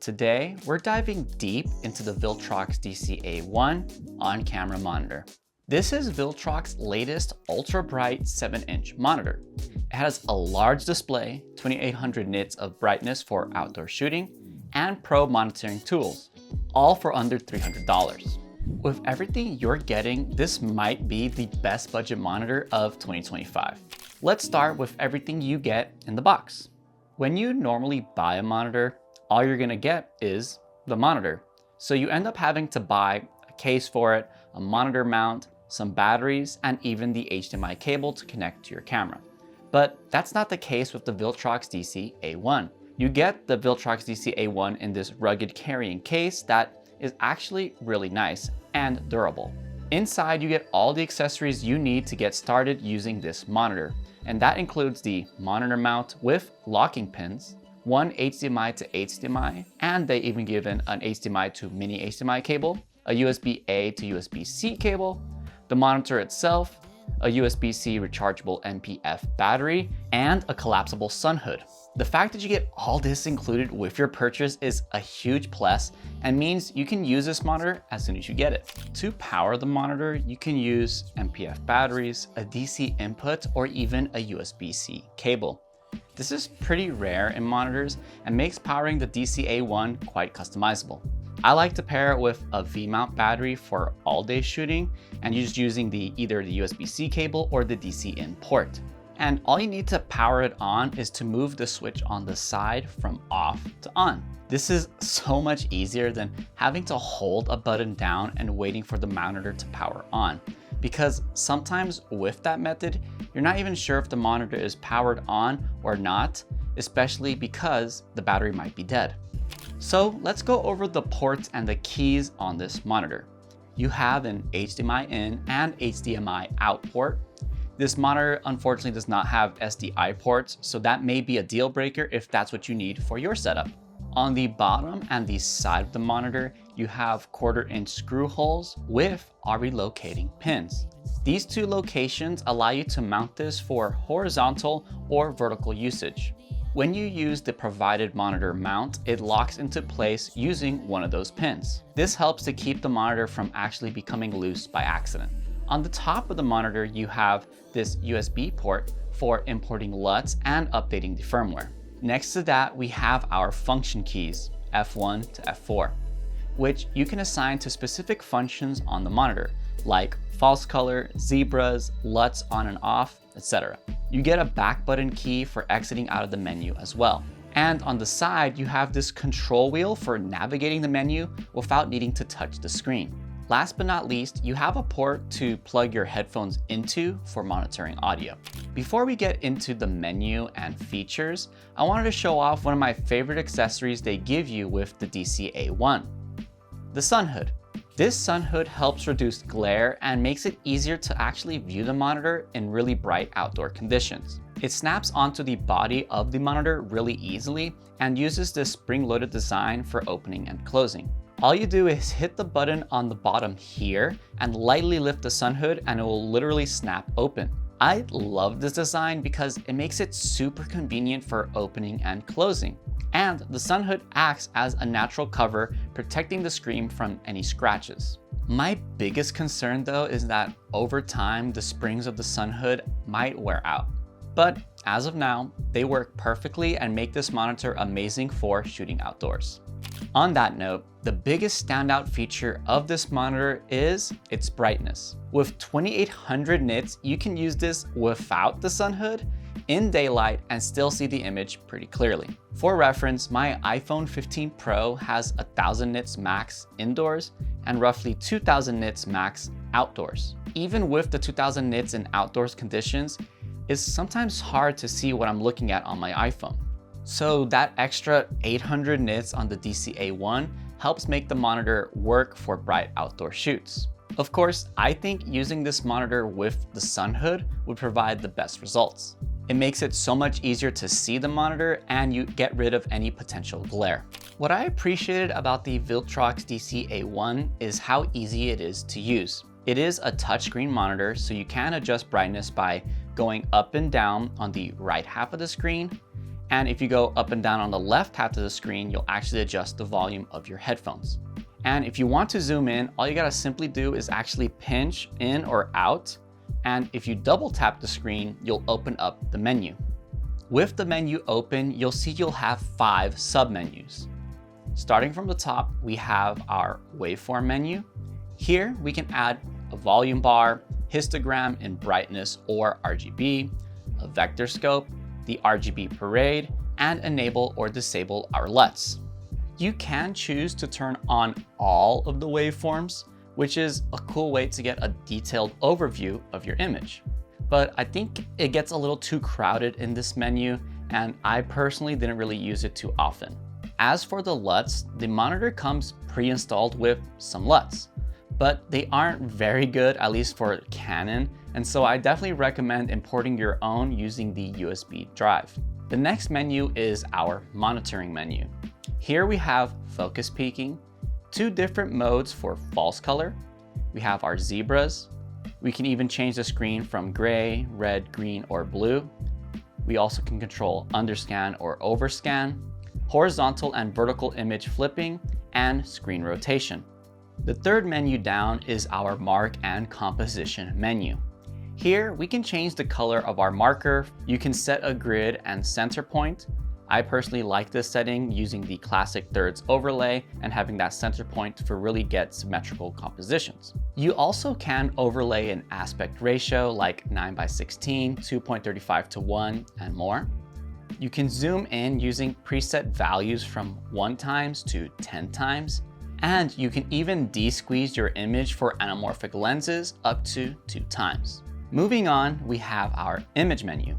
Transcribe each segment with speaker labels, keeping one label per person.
Speaker 1: Today, we're diving deep into the Viltrox DC-A1 on-camera monitor. This is Viltrox's latest ultra-bright 7-inch monitor. It has a large display, 2800 nits of brightness for outdoor shooting, and pro monitoring tools, all for under $300. With everything you're getting, this might be the best budget monitor of 2025. Let's start with everything you get in the box. When you normally buy a monitor, all you're gonna get is the monitor. So you end up having to buy a case for it, a monitor mount, some batteries, and even the HDMI cable to connect to your camera. But that's not the case with the Viltrox DC-A1. You get the Viltrox DC-A1 in this rugged carrying case that is actually really nice and durable. Inside, you get all the accessories you need to get started using this monitor. And that includes the monitor mount with locking pins, one HDMI to HDMI, and they even give an HDMI to mini HDMI cable, a USB-A to USB-C cable, the monitor itself, a USB-C rechargeable NPF battery, and a collapsible sun hood. The fact that you get all this included with your purchase is a huge plus and means you can use this monitor as soon as you get it. To power the monitor, you can use NPF batteries, a DC input, or even a USB-C cable. This is pretty rare in monitors and makes powering the DC-A1 quite customizable. I like to pair it with a V-mount battery for all-day shooting and just using either the USB-C cable or the DC-in port. And all you need to power it on is to move the switch on the side from off to on. This is so much easier than having to hold a button down and waiting for the monitor to power on. Because sometimes with that method, you're not even sure if the monitor is powered on or not, especially because the battery might be dead. So let's go over the ports and the keys on this monitor. You have an HDMI in and HDMI out port. This monitor unfortunately does not have SDI ports, so that may be a deal breaker if that's what you need for your setup. On the bottom and the side of the monitor, you have 1/4-inch screw holes with relocating pins. These two locations allow you to mount this for horizontal or vertical usage. When you use the provided monitor mount, it locks into place using one of those pins. This helps to keep the monitor from actually becoming loose by accident. On the top of the monitor, you have this USB port for importing LUTs and updating the firmware. Next to that, we have our function keys, F1 to F4, which you can assign to specific functions on the monitor, like false color, zebras, LUTs on and off, etc. You get a back button key for exiting out of the menu as well. And on the side, you have this control wheel for navigating the menu without needing to touch the screen. Last but not least, you have a port to plug your headphones into for monitoring audio. Before we get into the menu and features, I wanted to show off one of my favorite accessories they give you with the DC-A1, the sun hood. This sun hood helps reduce glare and makes it easier to actually view the monitor in really bright outdoor conditions. It snaps onto the body of the monitor really easily and uses this spring-loaded design for opening and closing. All you do is hit the button on the bottom here and lightly lift the sun hood and it will literally snap open. I love this design because it makes it super convenient for opening and closing. And the sun hood acts as a natural cover, protecting the screen from any scratches. My biggest concern though is that over time, the springs of the sun hood might wear out. But as of now, they work perfectly and make this monitor amazing for shooting outdoors. On that note, the biggest standout feature of this monitor is its brightness. With 2800 nits, you can use this without the sun hood in daylight and still see the image pretty clearly. For reference, my iPhone 15 Pro has 1000 nits max indoors and roughly 2000 nits max outdoors. Even with the 2000 nits in outdoors conditions, it's sometimes hard to see what I'm looking at on my iPhone. So that extra 800 nits on the DC-A1 helps make the monitor work for bright outdoor shoots. Of course, I think using this monitor with the sun hood would provide the best results. It makes it so much easier to see the monitor and you get rid of any potential glare. What I appreciated about the Viltrox DC-A1 is how easy it is to use. It is a touchscreen monitor, so you can adjust brightness by going up and down on the right half of the screen, And if you go up and down on the left half of the screen, you'll actually adjust the volume of your headphones. And if you want to zoom in, all you gotta simply do is actually pinch in or out. And if you double tap the screen, you'll open up the menu. With the menu open, you'll see you'll have 5 submenus. Starting from the top, we have our waveform menu. Here we can add a volume bar, histogram in brightness or RGB, a vector scope, the RGB parade, and enable or disable our LUTs. You can choose to turn on all of the waveforms, which is a cool way to get a detailed overview of your image. But I think it gets a little too crowded in this menu, and I personally didn't really use it too often. As for the LUTs, the monitor comes pre-installed with some LUTs, but they aren't very good, at least for Canon, and so I definitely recommend importing your own using the USB drive. The next menu is our monitoring menu. Here we have focus peaking, 2 different modes for false color. We have our zebras. We can even change the screen from gray, red, green, or blue. We also can control underscan or overscan, horizontal and vertical image flipping, and screen rotation. The third menu down is our mark and composition menu. Here we can change the color of our marker. You can set a grid and center point. I personally like this setting using the classic thirds overlay and having that center point to really get symmetrical compositions. You also can overlay an aspect ratio like 9:16, 2.35:1, and more. You can zoom in using preset values from 1 times to 10 times. And you can even de-squeeze your image for anamorphic lenses up to 2 times. Moving on, we have our image menu.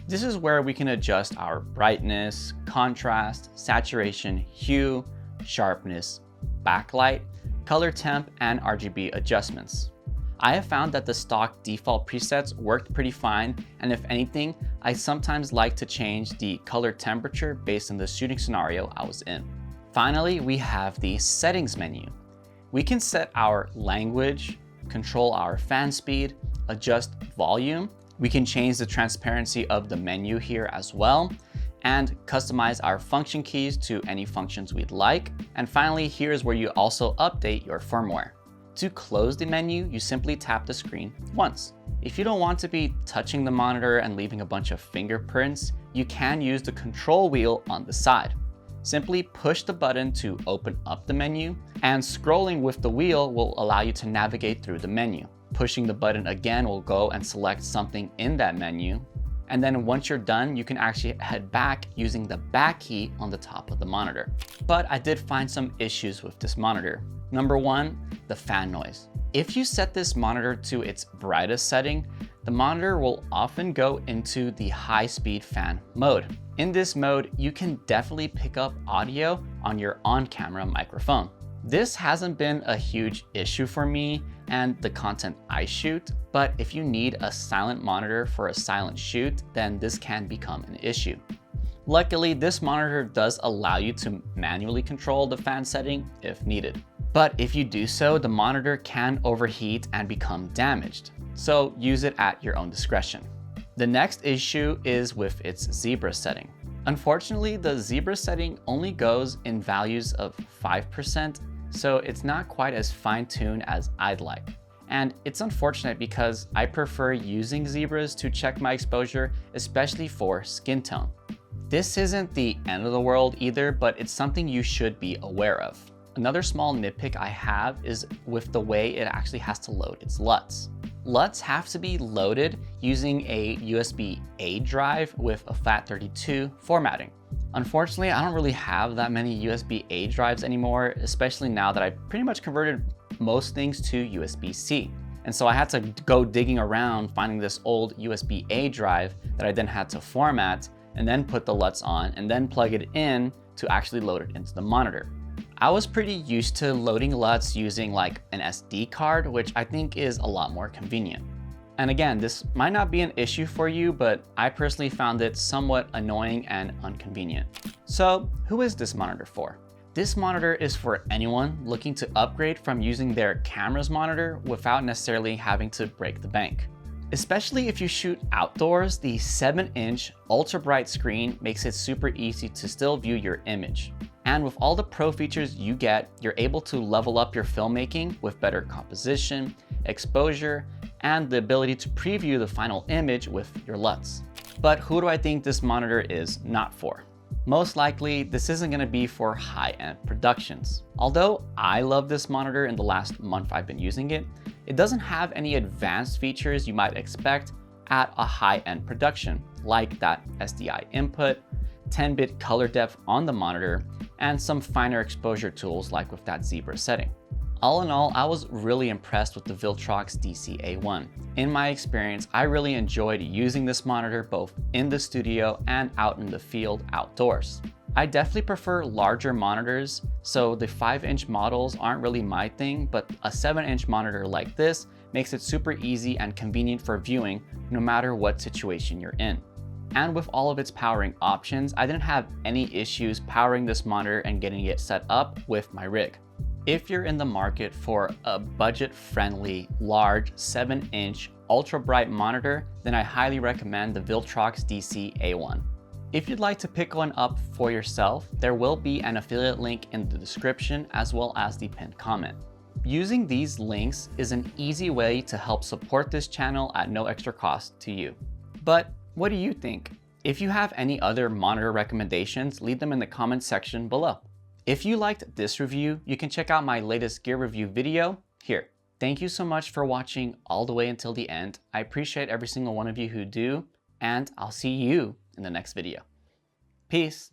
Speaker 1: This is where we can adjust our brightness, contrast, saturation, hue, sharpness, backlight, color temp, and RGB adjustments. I have found that the stock default presets worked pretty fine, and if anything, I sometimes like to change the color temperature based on the shooting scenario I was in. Finally, we have the settings menu. We can set our language, control our fan speed, adjust volume. We can change the transparency of the menu here as well, and customize our function keys to any functions we'd like. And finally, here's where you also update your firmware. To close the menu, you simply tap the screen once. If you don't want to be touching the monitor and leaving a bunch of fingerprints, you can use the control wheel on the side. Simply push the button to open up the menu, and scrolling with the wheel will allow you to navigate through the menu. Pushing the button again will go and select something in that menu. And then once you're done, you can actually head back using the back key on the top of the monitor. But I did find some issues with this monitor. Number 1, the fan noise. If you set this monitor to its brightest setting, the monitor will often go into the high-speed fan mode. In this mode, you can definitely pick up audio on your on-camera microphone. This hasn't been a huge issue for me and the content I shoot, but if you need a silent monitor for a silent shoot, then this can become an issue. Luckily, this monitor does allow you to manually control the fan setting if needed. But if you do so, the monitor can overheat and become damaged, so use it at your own discretion. The next issue is with its zebra setting. Unfortunately, the zebra setting only goes in values of 5%, so it's not quite as fine-tuned as I'd like. And it's unfortunate because I prefer using zebras to check my exposure, especially for skin tone. This isn't the end of the world either, but it's something you should be aware of. Another small nitpick I have is with the way it actually has to load its LUTs. LUTs have to be loaded using a USB-A drive with a FAT32 formatting. Unfortunately, I don't really have that many USB-A drives anymore, especially now that I pretty much converted most things to USB-C. And so I had to go digging around finding this old USB-A drive that I then had to format and then put the LUTs on and then plug it in to actually load it into the monitor. I was pretty used to loading LUTs using like an SD card, which I think is a lot more convenient. And again, this might not be an issue for you, but I personally found it somewhat annoying and inconvenient. So who is this monitor for? This monitor is for anyone looking to upgrade from using their camera's monitor without necessarily having to break the bank. Especially if you shoot outdoors, the 7-inch ultra bright screen makes it super easy to still view your image. And with all the pro features you get, you're able to level up your filmmaking with better composition, exposure, and the ability to preview the final image with your LUTs. But who do I think this monitor is not for? Most likely, this isn't going to be for high-end productions. Although I love this monitor in the last month I've been using it, it doesn't have any advanced features you might expect at a high-end production, like that SDI input, 10-bit color depth on the monitor, and some finer exposure tools like with that zebra setting. All in all, I was really impressed with the Viltrox DC-A1. In my experience, I really enjoyed using this monitor both in the studio and out in the field outdoors. I definitely prefer larger monitors, so the 5-inch models aren't really my thing, but a 7-inch monitor like this makes it super easy and convenient for viewing no matter what situation you're in. And with all of its powering options, I didn't have any issues powering this monitor and getting it set up with my rig. If you're in the market for a budget-friendly, large 7-inch ultra bright monitor, then I highly recommend the Viltrox DC-A1. If you'd like to pick one up for yourself, there will be an affiliate link in the description as well as the pinned comment. Using these links is an easy way to help support this channel at no extra cost to you. But what do you think? If you have any other monitor recommendations, leave them in the comments section below. If you liked this review, you can check out my latest gear review video here. Thank you so much for watching all the way until the end. I appreciate every single one of you who do, and I'll see you in the next video. Peace.